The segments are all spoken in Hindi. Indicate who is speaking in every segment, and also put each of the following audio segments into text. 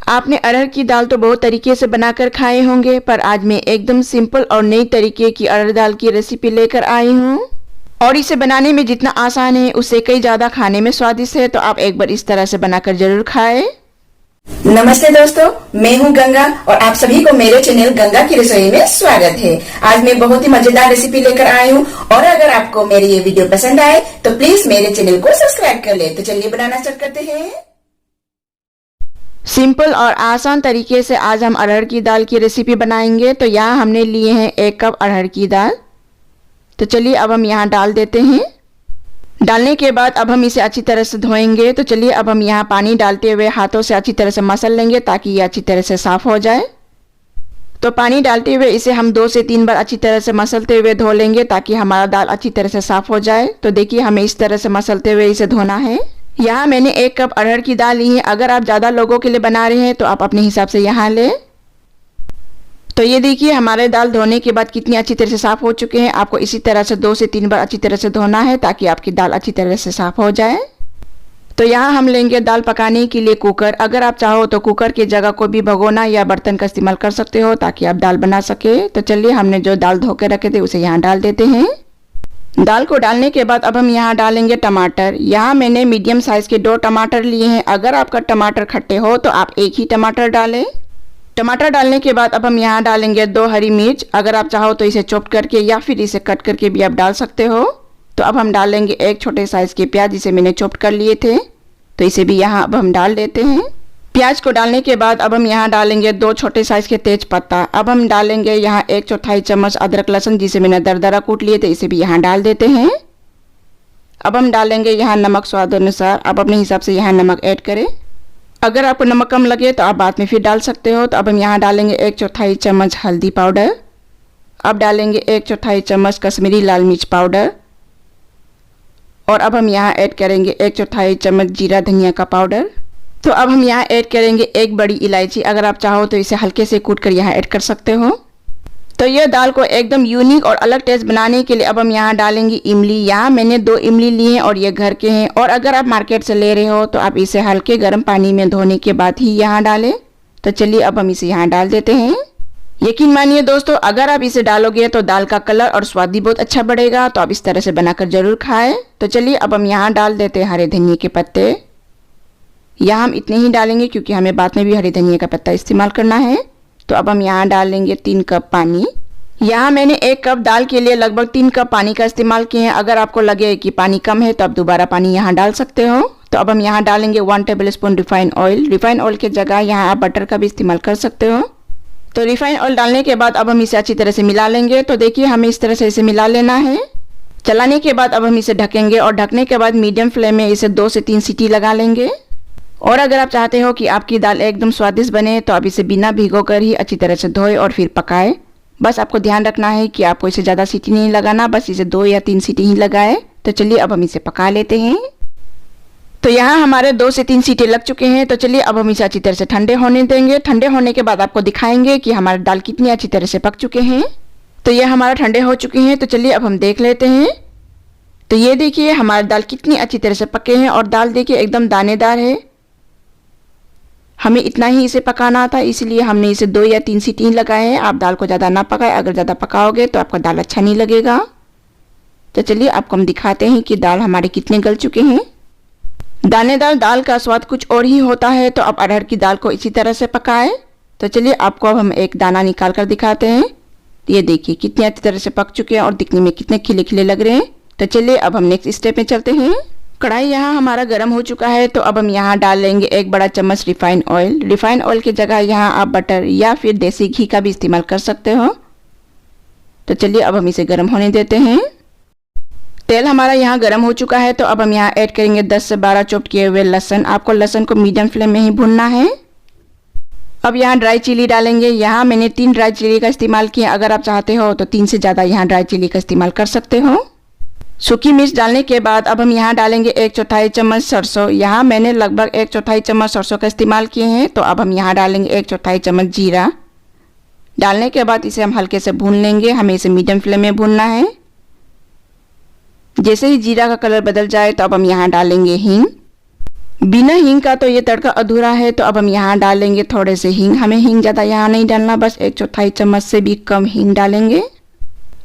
Speaker 1: आपने अरहर की दाल तो बहुत तरीके से बनाकर खाए होंगे, पर आज मैं एकदम सिंपल और नई तरीके की अरहर दाल की रेसिपी लेकर आई हूँ और इसे बनाने में जितना आसान है उससे कई ज़्यादा खाने में स्वादिष्ट है। तो आप एक बार इस तरह से बनाकर जरूर खाएं।
Speaker 2: नमस्ते दोस्तों, मैं हूं गंगा और आप सभी को मेरे चैनल गंगा की रसोई में स्वागत है। आज मैं बहुत ही मजेदार रेसिपी लेकर आई हूं और अगर आपको मेरी ये वीडियो पसंद आए तो प्लीज मेरे चैनल को सब्सक्राइब कर ले। तो चलिए बनाना स्टार्ट करते हैं।
Speaker 1: सिंपल और आसान तरीके से आज हम अरहर की दाल की रेसिपी बनाएंगे। तो यहाँ हमने लिए हैं 1 कप अरहर की दाल। तो चलिए अब हम यहाँ डाल देते हैं। डालने के बाद अब हम इसे अच्छी तरह से धोएंगे। तो चलिए अब हम यहाँ पानी डालते हुए हाथों से अच्छी तरह से मसल लेंगे ताकि ये अच्छी तरह से साफ हो जाए। तो पानी डालते हुए इसे हम 2 से 3 बार अच्छी तरह से मसलते हुए धो लेंगे ताकि हमारा दाल अच्छी तरह से साफ हो जाए। तो देखिए हमें इस तरह से मसलते हुए इसे धोना है। यहाँ मैंने 1 कप अरहर की दाल ली है। अगर आप ज़्यादा लोगों के लिए बना रहे हैं तो आप अपने हिसाब से यहाँ लें। तो ये देखिए हमारे दाल धोने के बाद कितनी अच्छी तरह से साफ़ हो चुके हैं। आपको इसी तरह से 2 से 3 बार अच्छी तरह से धोना है ताकि आपकी दाल अच्छी तरह से साफ़ हो जाए। तो यहाँ हम लेंगे दाल पकाने के लिए कुकर। अगर आप चाहो तो कुकर की जगह कोई भी भगोना या बर्तन का इस्तेमाल कर सकते हो ताकि आप दाल बना सके। तो चलिए हमने जो दाल धो के रखे थे उसे यहाँ डाल देते हैं। दाल को डालने के बाद अब हम यहाँ डालेंगे टमाटर। यहाँ मैंने मीडियम साइज़ के 2 टमाटर लिए हैं। अगर आपका टमाटर खट्टे हो तो आप 1 ही टमाटर डालें। टमाटर डालने के बाद अब हम यहाँ डालेंगे 2 हरी मिर्च। अगर आप चाहो तो इसे चॉप करके या फिर इसे कट करके भी आप डाल सकते हो। तो अब हम डालेंगे 1 छोटे साइज़ के प्याज, जिसे मैंने चॉप कर लिए थे। तो इसे भी यहाँ अब हम डाल देते हैं। प्याज को डालने के बाद अब हम यहाँ डालेंगे 2 छोटे साइज़ के तेज पत्ता। अब हम डालेंगे यहाँ 1/4 चम्मच अदरक लहसुन, जिसे मैंने दरदरा कूट लिए थे। इसे भी यहाँ डाल देते हैं। अब हम डालेंगे यहाँ नमक स्वाद अनुसार। अब अपने हिसाब से यहाँ नमक ऐड करें। अगर आपको नमक कम लगे तो आप बाद में फिर डाल सकते हो। तो अब हम यहाँ डालेंगे 1/4 चम्मच हल्दी पाउडर। अब डालेंगे 1/4 चम्मच कश्मीरी लाल मिर्च पाउडर। और अब हम यहाँ ऐड करेंगे 1/4 चम्मच जीरा धनिया का पाउडर। तो अब हम यहाँ ऐड करेंगे 1 बड़ी इलायची। अगर आप चाहो तो इसे हल्के से कूट कर यहाँ ऐड कर सकते हो। तो यह दाल को एकदम यूनिक और अलग टेस्ट बनाने के लिए अब हम यहाँ डालेंगे इमली। यहाँ मैंने 2 इमली लिए हैं और ये घर के हैं। और अगर आप मार्केट से ले रहे हो तो आप इसे हल्के गर्म पानी में धोने के बाद ही यहाँ डालें। तो चलिए अब हम इसे यहाँ डाल देते हैं। यकीन मानिए दोस्तों, अगर आप इसे डालोगे तो दाल का कलर और स्वाद भी बहुत अच्छा बढ़ेगा। तो आप इस तरह से बनाकर जरूर खाएं। तो चलिए अब हम यहाँ डाल देते हैं हरे धनिया के पत्ते। यहाँ हम इतने ही डालेंगे क्योंकि हमें बाद में भी हरे धनिया का पत्ता इस्तेमाल करना है। तो अब हम यहाँ डालेंगे 3 कप पानी। यहाँ मैंने 1 कप दाल के लिए लगभग 3 कप पानी का इस्तेमाल किए हैं। अगर आपको लगे कि पानी कम है तो आप दोबारा पानी यहाँ डाल सकते हो। तो अब हम यहाँ डालेंगे 1 tablespoon refined oil. Refined oil की जगह यहाँ आप बटर का भी इस्तेमाल कर सकते हो। तो रिफाइंड ऑयल डालने के बाद अब हम इसे अच्छी तरह से मिला लेंगे। तो देखिए हमें इस तरह से इसे मिला लेना है। चलाने के बाद अब हम इसे ढकेंगे और ढकने के बाद मीडियम फ्लेम में इसे 2 से 3 सीटी लगा लेंगे। और अगर आप चाहते हो कि आपकी दाल एकदम स्वादिष्ट बने तो आप इसे बिना भिगोकर ही अच्छी तरह से धोए और फिर पकाएं। बस आपको ध्यान रखना है कि आपको इसे ज़्यादा सीटी नहीं लगाना, बस इसे 2 या 3 सीटी ही लगाए। तो चलिए अब हम इसे पका लेते हैं। तो यहाँ हमारे 2 से 3 सीटी लग चुके हैं। तो चलिए अब हम इसे अच्छी तरह से ठंडे होने देंगे। ठंडे होने के बाद आपको दिखाएंगे कि हमारी दाल कितनी अच्छी तरह से पक चुके हैं। तो ये हमारा ठंडे हो चुके हैं। तो चलिए अब हम देख लेते हैं। तो ये देखिए हमारी दाल कितनी अच्छी तरह से पके हैं और दाल देखिए एकदम दानेदार है। हमें इतना ही इसे पकाना था, इसलिए हमने इसे 2 या 3 सीटी लगाए हैं। आप दाल को ज़्यादा ना पकाएं। अगर ज़्यादा पकाओगे तो आपका दाल अच्छा नहीं लगेगा। तो चलिए आपको हम दिखाते हैं कि दाल हमारे कितने गल चुके हैं। दानेदार दाल का स्वाद कुछ और ही होता है। तो आप अरहर की दाल को इसी तरह से पकाएं। तो चलिए आपको अब हम एक दाना निकाल कर दिखाते हैं। ये देखिए कितनी अच्छी तरह से पक चुके हैं और दिखने में कितने खिले खिले लग रहे हैं। तो चलिए अब हम नेक्स्ट स्टेप में चलते हैं। कढ़ाई यहाँ हमारा गर्म हो चुका है। तो अब हम यहाँ डाल लेंगे 1 बड़ा चम्मच रिफाइंड ऑयल। रिफाइंड ऑयल की जगह यहाँ आप बटर या फिर देसी घी का भी इस्तेमाल कर सकते हो। तो चलिए अब हम इसे गर्म होने देते हैं। तेल हमारा यहाँ गर्म हो चुका है। तो अब हम यहाँ ऐड करेंगे 10 से 12 चॉप किए हुए लहसुन। आपको लहसुन को मीडियम फ्लेम में ही भूनना है। अब यहाँ ड्राई चिली डालेंगे। यहाँ मैंने 3 ड्राई चिली का इस्तेमाल किया। अगर आप चाहते हो तो 3 से ज़्यादा यहाँ ड्राई चिली का इस्तेमाल कर सकते हो। सूखी मिर्च डालने के बाद अब हम यहाँ डालेंगे 1/4 चम्मच सरसों। यहाँ मैंने लगभग 1/4 चम्मच सरसों का इस्तेमाल किए हैं। तो अब हम यहाँ डालेंगे 1/4 चम्मच जीरा। डालने के बाद इसे हम हल्के से भून लेंगे। हमें इसे मीडियम फ्लेम में भूनना है। जैसे ही जीरा का कलर बदल जाए तो अब हम यहाँ डालेंगे हींग। बिना हींग का तो ये तड़का अधूरा है, तो अब हम यहाँ डालेंगे थोड़े से हींग। हमें हींग ज़्यादा यहाँ नहीं डालना, बस 1/4 चम्मच से भी कम हींग डालेंगे।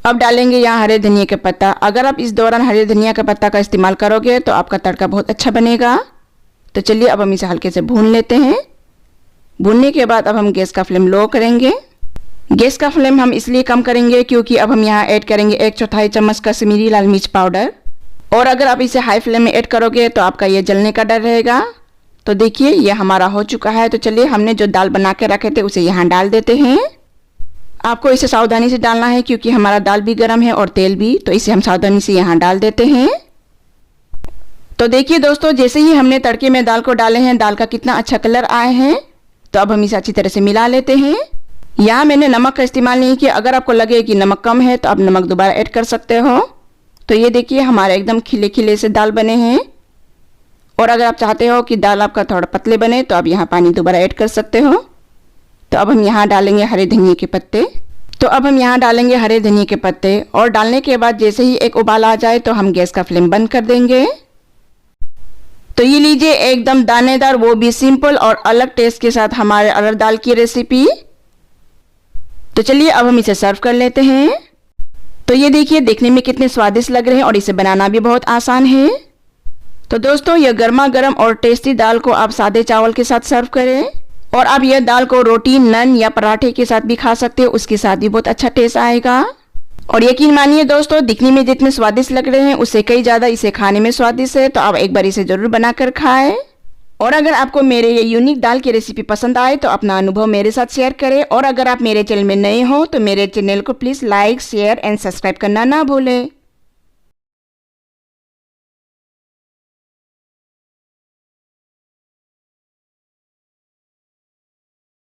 Speaker 1: अब डालेंगे यहाँ हरे धनिया का पत्ता। अगर आप इस दौरान हरे धनिया का पत्ता का इस्तेमाल करोगे तो आपका तड़का बहुत अच्छा बनेगा। तो चलिए अब हम इसे हल्के से भून लेते हैं। भूनने के बाद अब हम गैस का फ्लेम लो करेंगे। गैस का फ्लेम हम इसलिए कम करेंगे क्योंकि अब हम यहाँ ऐड करेंगे 1/4 चम्मच कश्मीरी लाल मिर्च पाउडर। और अगर आप इसे हाई फ्लेम में ऐड करोगे तो आपका ये जलने का डर रहेगा। तो देखिए ये हमारा हो चुका है। तो चलिए हमने जो दाल बना के रखे थे उसे यहाँ डाल देते हैं। आपको इसे सावधानी से डालना है क्योंकि हमारा दाल भी गर्म है और तेल भी, तो इसे हम सावधानी से यहाँ डाल देते हैं। तो देखिए दोस्तों, जैसे ही हमने तड़के में दाल को डाले हैं, दाल का कितना अच्छा कलर आए हैं। तो अब हम इसे अच्छी तरह से मिला लेते हैं। यहाँ मैंने नमक का इस्तेमाल नहीं किया। अगर आपको लगे कि नमक कम है तो आप नमक दोबारा ऐड कर सकते हो। तो ये देखिए हमारे एकदम खिले खिले से दाल बने हैं। और अगर आप चाहते हो कि दाल आपका थोड़ा पतले बने तो आप यहाँ पानी दोबारा ऐड कर सकते हो। तो अब हम यहाँ डालेंगे हरे धनिया के पत्ते। तो अब हम यहाँ डालेंगे हरे धनिया के पत्ते और डालने के बाद जैसे ही एक उबाल आ जाए तो हम गैस का फ्लेम बंद कर देंगे। तो ये लीजिए एकदम दानेदार, वो भी सिंपल और अलग टेस्ट के साथ हमारे अरहर दाल की रेसिपी। तो चलिए अब हम इसे सर्व कर लेते हैं। तो ये देखिए देखने में कितने स्वादिष्ट लग रहे हैं और इसे बनाना भी बहुत आसान है। तो दोस्तों, यह गर्मा गर्म और टेस्टी दाल को आप सादे चावल के साथ सर्व करें और आप यह दाल को रोटी, नन या पराठे के साथ भी खा सकते हो। उसके साथ भी बहुत अच्छा टेस्ट आएगा। और यकीन मानिए दोस्तों, दिखने में जितने स्वादिष्ट लग रहे हैं उससे कई ज़्यादा इसे खाने में स्वादिष्ट है। तो आप एक बार इसे ज़रूर बनाकर खाएं। और अगर आपको मेरे ये यूनिक दाल की रेसिपी पसंद आए तो अपना अनुभव मेरे साथ शेयर करें। और अगर आप मेरे चैनल में नए हो तो मेरे चैनल को please like, share and subscribe करना ना भूलें।